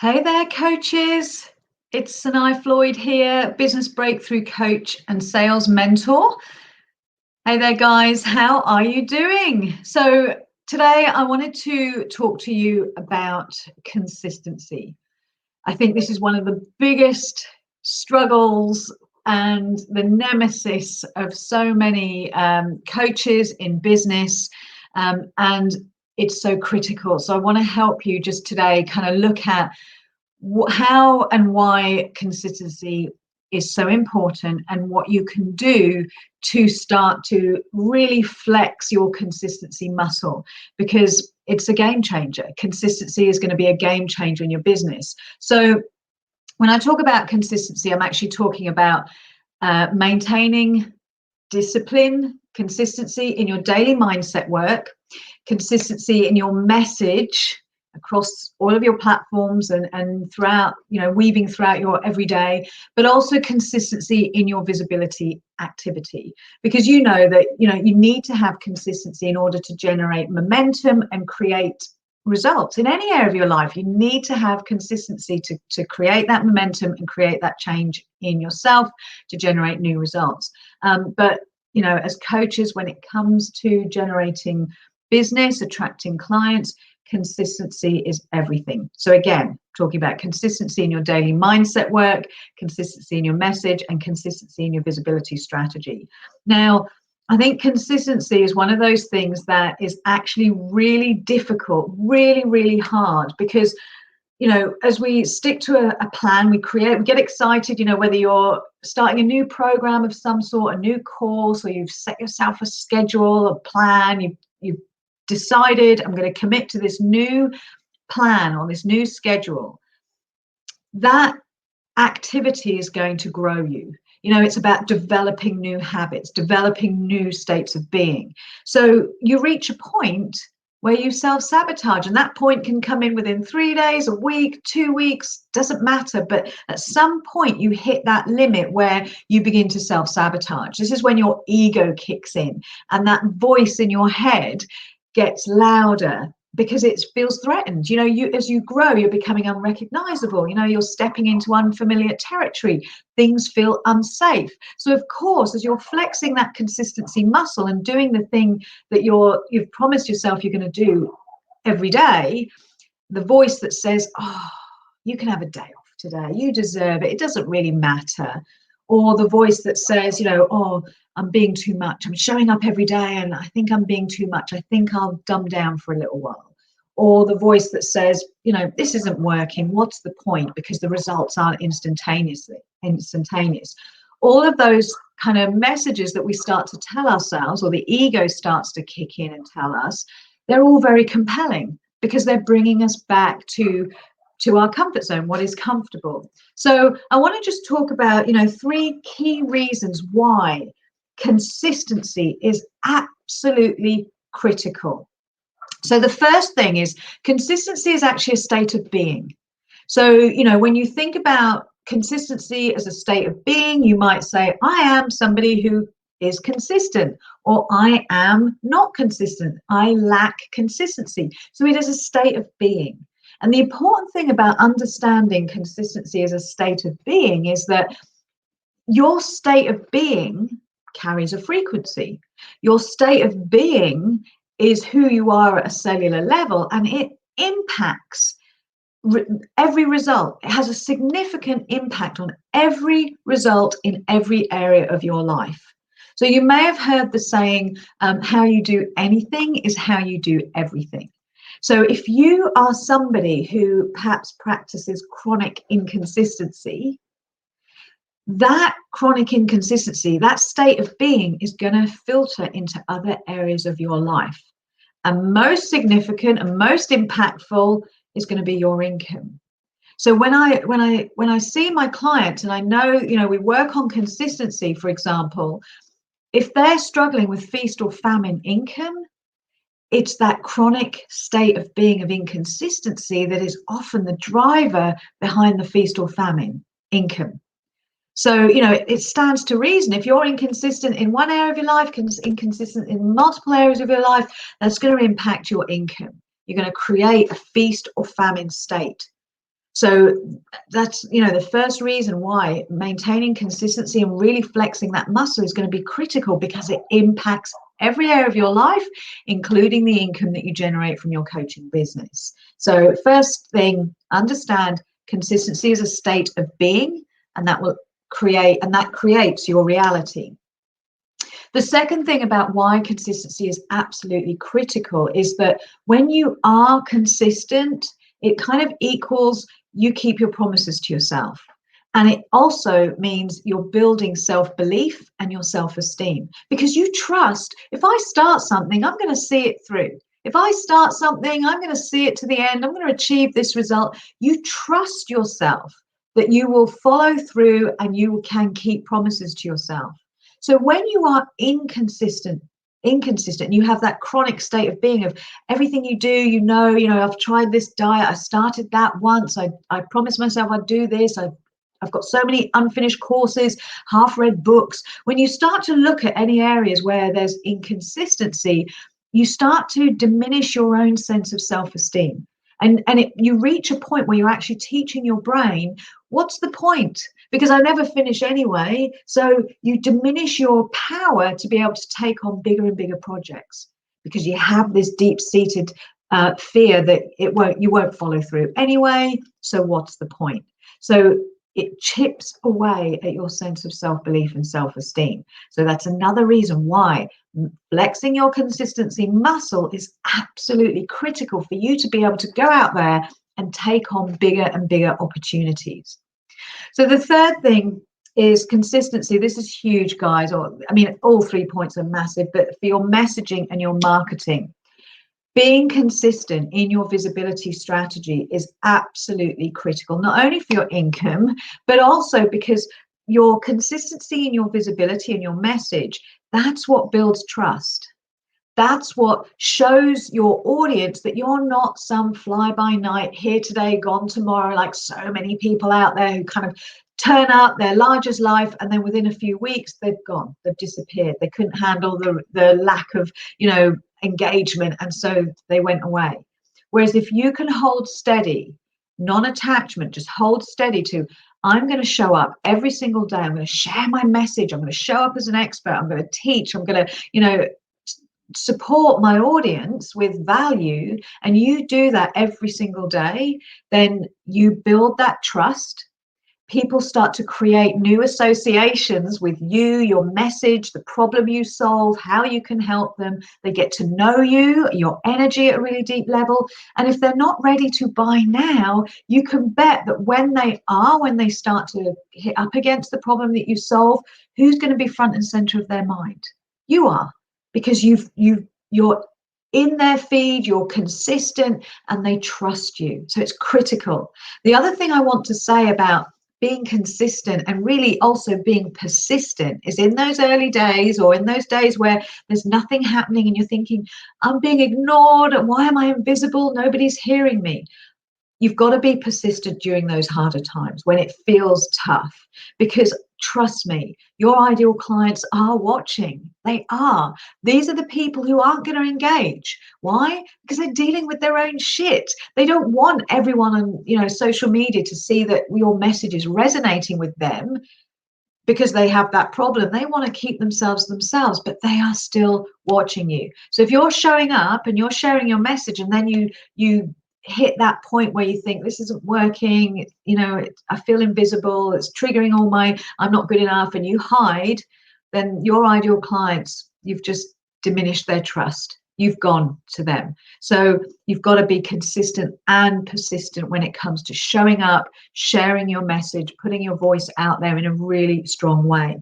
Hey there, coaches. It's Sanai Floyd here, business breakthrough coach and sales mentor. Hey there, guys. How are you doing? So, today I wanted to talk to you about consistency. I think this is one of the biggest struggles and the nemesis of so many coaches in business. And it's so critical. So, I want to help you just today kind of look at how and why consistency is so important and what you can do to start to really flex your consistency muscle, because it's a game changer. Consistency is going to be a game changer in your business. So when I talk about consistency, I'm actually talking about maintaining discipline, consistency in your daily mindset work, consistency in your message across all of your platforms and throughout, weaving throughout your everyday, but also consistency in your visibility activity, because you know that you need to have consistency in order to generate momentum and create results in any area of your life. You need to have consistency to create that momentum and create that change in yourself to generate new results. But as coaches, when it comes to generating business, attracting clients, consistency is everything. So again, talking about consistency in your daily mindset work, consistency in your message, and consistency in your visibility strategy. Now, I think consistency is one of those things that is actually really difficult, really, really hard, because as we stick to a plan, we get excited, whether you're starting a new program of some sort, a new course, or you've set yourself a schedule, a plan, you've decided, I'm going to commit to this new plan or this new schedule. That activity is going to grow you. It's about developing new habits, developing new states of being. So you reach a point where you self-sabotage, and that point can come in within 3 days, a week, 2 weeks, doesn't matter. But at some point you hit that limit where you begin to self-sabotage. This is when your ego kicks in and that voice in your head gets louder because it feels threatened. As you grow, you're becoming unrecognizable. You're stepping into unfamiliar territory. Things feel unsafe. So of course, as you're flexing that consistency muscle and doing the thing that you've promised yourself you're going to do every day, the voice that says, oh, you can have a day off today, you deserve it, it doesn't really matter. Or the voice that says, oh, I'm being too much, I'm showing up every day and I think I'm being too much, I think I'll dumb down for a little while. Or the voice that says, this isn't working, what's the point, because the results aren't instantaneous. All of those kind of messages that we start to tell ourselves, or the ego starts to kick in and tell us, they're all very compelling because they're bringing us back to our comfort zone, what is comfortable. So I want to just talk about, 3 key reasons why consistency is absolutely critical. So the first thing is consistency is actually a state of being. So, when you think about consistency as a state of being, you might say, I am somebody who is consistent, or I am not consistent. I lack consistency. So it is a state of being. And the important thing about understanding consistency as a state of being is that your state of being carries a frequency. Your state of being is who you are at a cellular level, and it impacts every result. It has a significant impact on every result in every area of your life. So you may have heard the saying, how you do anything is how you do everything. So if you are somebody who perhaps practices chronic inconsistency, that chronic inconsistency, that state of being, is going to filter into other areas of your life. And most significant and most impactful is going to be your income. So when I see my clients, and I know, we work on consistency, for example, if they're struggling with feast or famine income, it's that chronic state of being of inconsistency that is often the driver behind the feast or famine income. So, it stands to reason, if you're inconsistent in one area of your life, inconsistent in multiple areas of your life, that's going to impact your income. You're going to create a feast or famine state. So that's, the first reason why maintaining consistency and really flexing that muscle is going to be critical, because it impacts every area of your life, including the income that you generate from your coaching business. So first thing, understand consistency is a state of being, and that creates your reality. The second thing about why consistency is absolutely critical is that when you are consistent, it kind of equals you keep your promises to yourself. And it also means you're building self-belief and your self-esteem, because you trust, if I start something, I'm going to see it through. If I start something, I'm going to see it to the end. I'm going to achieve this result. You trust yourself that you will follow through and you can keep promises to yourself. So when you are inconsistent, you have that chronic state of being of everything you do, I've tried this diet, I started that once, I promised myself I'd do this, I've got so many unfinished courses, half-read books. When you start to look at any areas where there's inconsistency, you start to diminish your own sense of self-esteem. And you reach a point where you're actually teaching your brain, what's the point? Because I never finish anyway. So you diminish your power to be able to take on bigger and bigger projects, because you have this deep-seated fear that you won't follow through anyway. So what's the point? So it chips away at your sense of self-belief and self-esteem. So that's another reason why flexing your consistency muscle is absolutely critical for you to be able to go out there and take on bigger and bigger opportunities. So the third thing is consistency. This is huge, guys. All 3 points are massive, but for your messaging and your marketing, being consistent in your visibility strategy is absolutely critical, not only for your income, but also because your consistency in your visibility and your message, that's what builds trust. That's what shows your audience that you're not some fly-by-night, here today, gone tomorrow, like so many people out there who kind of turn up, they're large as life, and then within a few weeks, they've gone, they've disappeared. They couldn't handle the lack of, engagement, and so they went away. Whereas if you can hold steady, non-attachment, just hold steady to, I'm going to show up every single day. I'm going to share my message. I'm going to show up as an expert. I'm going to teach. I'm going to, support my audience with value, and you do that every single day, then you build that trust. People start to create new associations with you, your message, the problem you solve, how you can help them. They get to know you, your energy at a really deep level. And if they're not ready to buy now, you can bet that when they start to hit up against the problem that you solve, who's going to be front and center of their mind? You are, because you're in their feed, you're consistent, and they trust you. So it's critical. The other thing I want to say about being consistent and really also being persistent is in those early days, or in those days where there's nothing happening and you're thinking, I'm being ignored, why am I invisible, nobody's hearing me. You've got to be persistent during those harder times when it feels tough, because trust me, your ideal clients are watching. They are. These are the people who aren't going to engage. Why? Because they're dealing with their own shit. They don't want everyone on, social media to see that your message is resonating with them, because they have that problem. They want to keep themselves, but they are still watching you. So if you're showing up and you're sharing your message, and then you hit that point where you think this isn't working, I feel invisible, it's triggering all my I'm not good enough, and you hide, then your ideal clients, you've just diminished their trust. You've gone to them. So you've got to be consistent and persistent when it comes to showing up, sharing your message, putting your voice out there in a really strong way.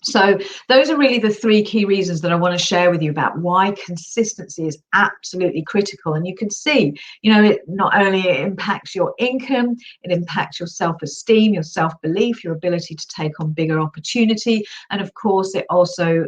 So those are really the 3 key reasons that I want to share with you about why consistency is absolutely critical. And you can see, it not only impacts your income, it impacts your self-esteem, your self-belief, your ability to take on bigger opportunity. And of course, it also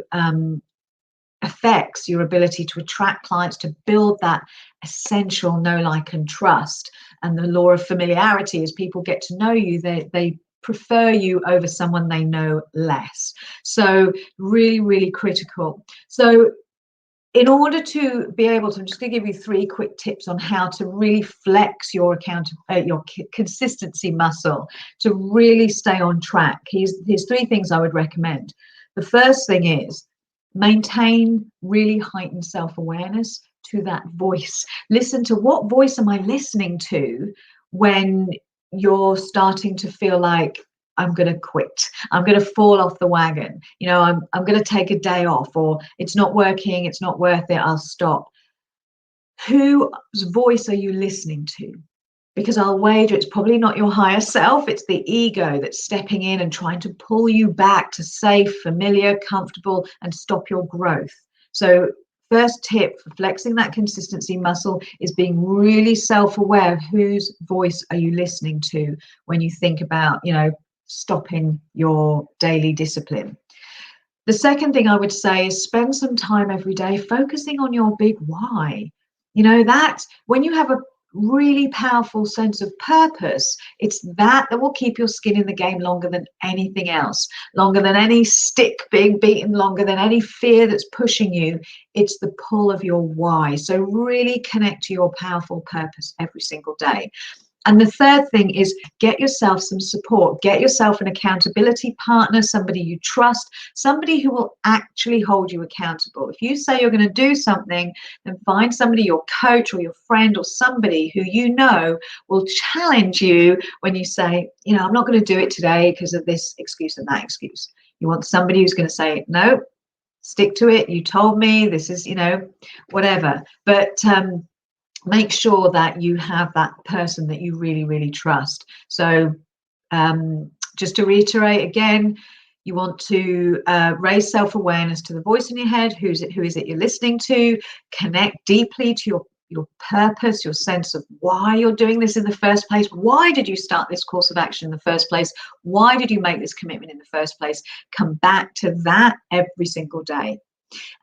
affects your ability to attract clients, to build that essential know, like, and trust. And the law of familiarity, as people get to know you, they prefer you over someone they know less. So really, really critical. So in order to be able to, I'm just going to give you 3 quick tips on how to really flex your consistency muscle to really stay on track. Here's 3 things I would recommend. The first thing is maintain really heightened self-awareness to that voice. Listen to, what voice am I listening to when you're starting to feel like, I'm going to quit, I'm going to fall off the wagon, I'm going to take a day off, or it's not working, it's not worth it, I'll stop. Whose voice are you listening to? Because I'll wager it's probably not your higher self, it's the ego that's stepping in and trying to pull you back to safe, familiar, comfortable, and stop your growth. So first tip for flexing that consistency muscle is being really self-aware of whose voice are you listening to when you think about, stopping your daily discipline. The second thing I would say is spend some time every day focusing on your big why. That's when you have a really powerful sense of purpose, it's that will keep your skin in the game longer than anything else, longer than any stick being beaten, longer than any fear that's pushing you. It's the pull of your why. So really connect to your powerful purpose every single day. And the third thing is get yourself some support. Get yourself an accountability partner, somebody you trust, somebody who will actually hold you accountable. If you say you're going to do something, then find somebody, your coach or your friend or somebody who will challenge you when you say, I'm not going to do it today because of this excuse and that excuse. You want somebody who's going to say, no, stick to it. You told me this is, whatever. But make sure that you have that person that you really, really trust. So just to reiterate again, you want to raise self-awareness to the voice in your head. Who is it you're listening to? Connect deeply to your purpose, your sense of why you're doing this in the first place. Why did you start this course of action in the first place? Why did you make this commitment in the first place? Come back to that every single day.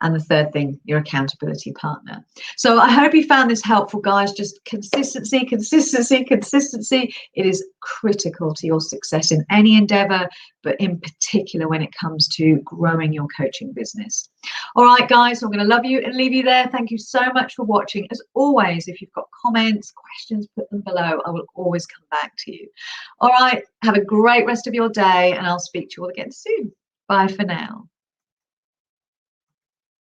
And the third thing, your accountability partner. So I hope you found this helpful, guys. Just consistency. It is critical to your success in any endeavor, but in particular when it comes to growing your coaching business. All right, guys, I'm going to love you and leave you there. Thank you so much for watching. As always, if you've got comments, questions, put them below. I will always come back to you. All right, have a great rest of your day, and I'll speak to you all again soon. Bye for now.